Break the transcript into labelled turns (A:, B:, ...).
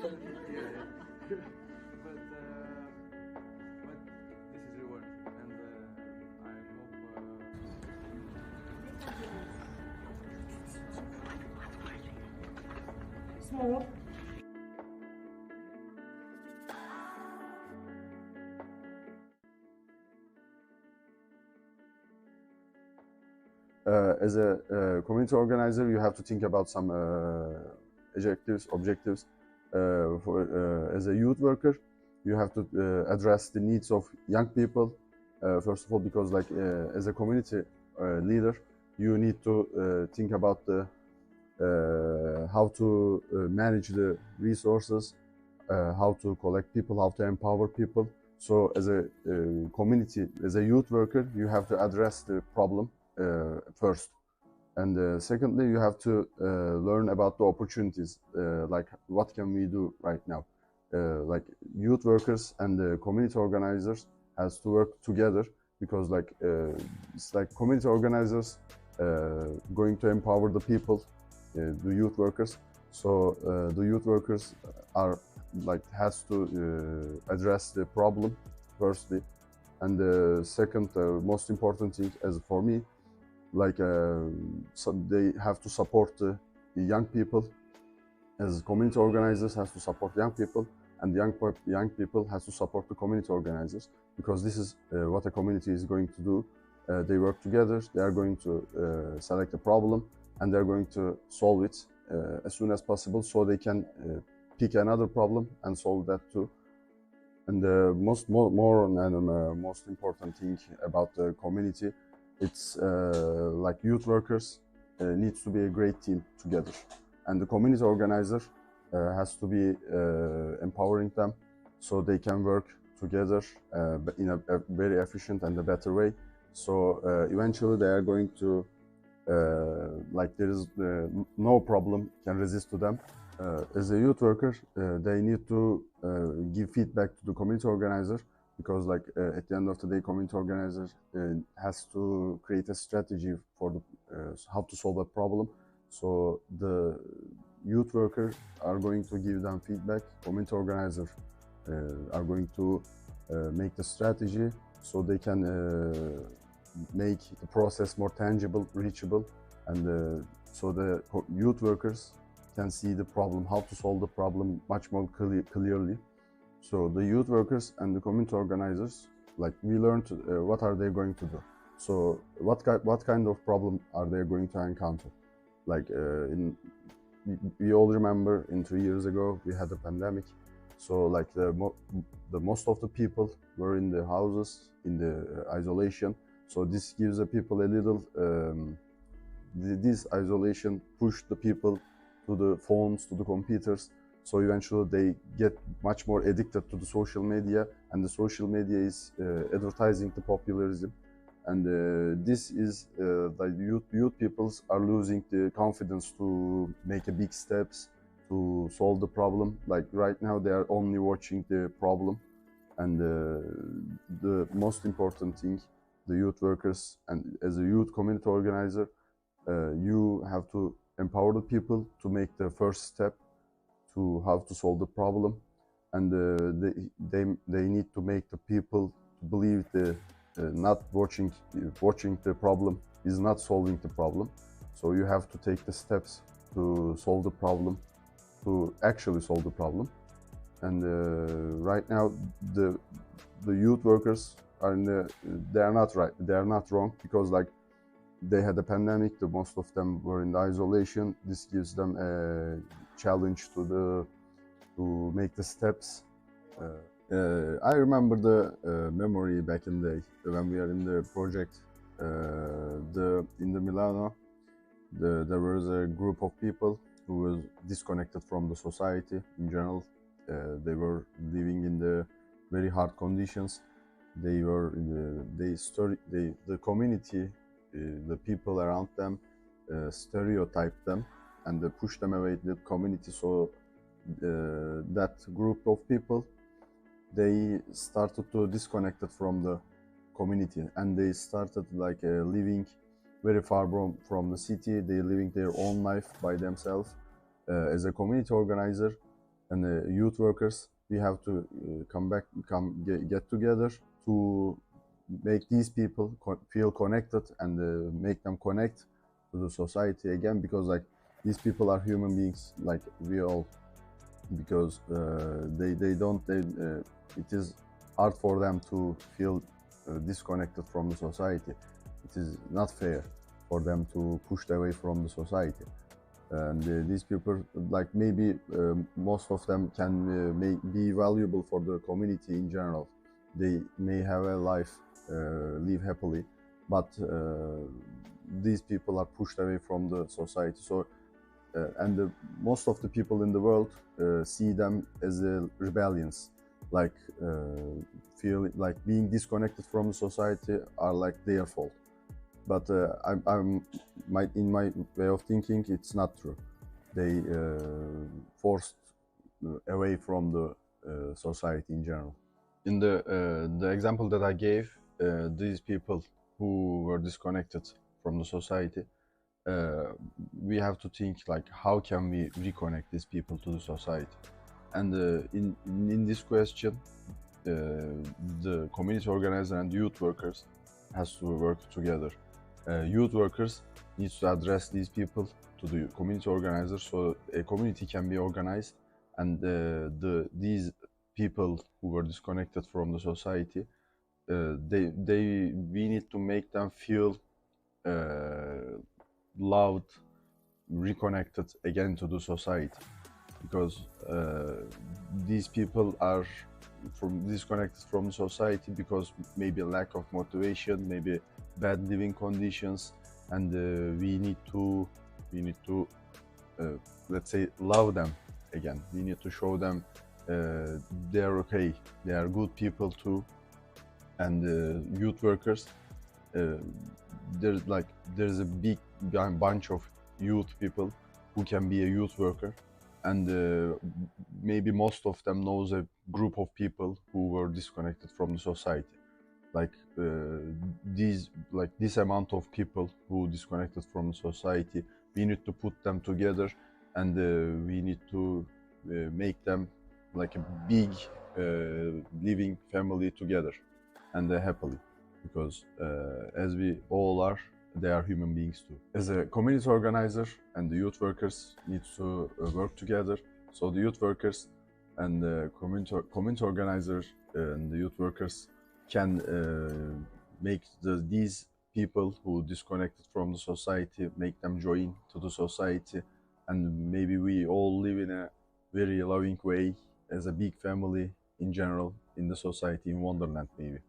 A: But this is your work, and I hope.
B: Small.
C: As a community organizer, you have to think about some objectives. As a youth worker, you have to address the needs of young people. First of all, because as a community leader, you need to think about the how to manage the resources, how to collect people, how to empower people. So as a community, as a youth worker, you have to address the problem first. And secondly, you have to learn about the opportunities, like what can we do right now. Like youth workers and the community organizers has to work together, because it's like community organizers going to empower the people, the youth workers. So the youth workers has to address the problem firstly, and the second most important thing, as for me, so they have to support the young people. As community organizers has to support young people, and young people has to support the community organizers, because this is what a community is going to do. They work together, they are going to select a problem, and they're going to solve it as soon as possible, so they can pick another problem and solve that too. And the most important thing about the community, it's like youth workers needs to be a great team together, and the community organizer has to be empowering them, so they can work together in a very efficient and a better way. So eventually they are going to there is no problem can resist to them. As a youth worker, they need to give feedback to the community organizer, because at the end of the day, community organizer has to create a strategy for how to solve a problem. So the youth worker are going to give them feedback, community organizer are going to make the strategy, so they can make the process more tangible, reachable, and so the youth workers can see the problem, how to solve the problem much more clearly. So the youth workers and the community organizers, we learned what are they going to do. So what kind of problem are they going to encounter? We all remember 3 years ago we had a pandemic. So the most of the people were in the houses, in the isolation. So this gives the people a little, this isolation pushed the people to the phones, to the computers. So eventually they get much more addicted to the social media, and the social media is advertising the popularism. And this is the youth peoples are losing the confidence to make a big steps to solve the problem. Like right now they are only watching the problem. And the most important thing, the youth workers and as a youth community organizer, you have to empower the people to make the first step to how to solve the problem, and they need to make the people to believe not watching the problem is not solving the problem. So you have to take the steps to solve the problem, to actually solve the problem. And right now the youth workers are they are not right, they are not wrong, because they had a pandemic, most of them were in the isolation. This gives them a challenge to make the steps. I remember the memory back in the day when we are in the project in the Milano. There was a group of people who was disconnected from the society in general. They were living in the very hard conditions. They were the community, the people around them stereotyped them and pushed them away the community. So that group of people, they started to disconnected from the community, and they started living very far from the city. They living their own life by themselves. As a community organizer, and the youth workers, we have to get together to make these people feel connected and make them connect to the society again, because like these people are human beings like we all, because it is hard for them to feel disconnected from the society. It is not fair for them to pushed away from the society. And these people, like maybe most of them can may be valuable for the community in general. They may have a life, live happily, but these people are pushed away from the society. So, and most of the people in the world see them as rebellions, like feel like being disconnected from the society are like their fault. But in my way of thinking, it's not true. They forced away from the society in general. In the example that I gave, these people who were disconnected from the society, we have to think like how can we reconnect these people to the society. And in this question, the community organizer and youth workers has to work together. Youth workers needs to address these people to the community organizer, so a community can be organized, and these people who were disconnected from the society, we need to make them feel loved, reconnected again to the society, because these people are disconnected from society because maybe lack of motivation, maybe bad living conditions, and we need to let's say love them again. We need to show them they are okay, they are good people too. And youth workers, there's a big bunch of youth people who can be a youth worker, and maybe most of them knows a group of people who were disconnected from the society. Like this amount of people who disconnected from the society, we need to put them together, and we need to make them like a big living family together, and happily, because as we all are, they are human beings too. As a community organizer and the youth workers need to work together, so the youth workers and the community organizers and the youth workers can make these people who disconnected from the society, make them join to the society, and maybe we all live in a very loving way as a big family in general in the society, in Wonderland maybe.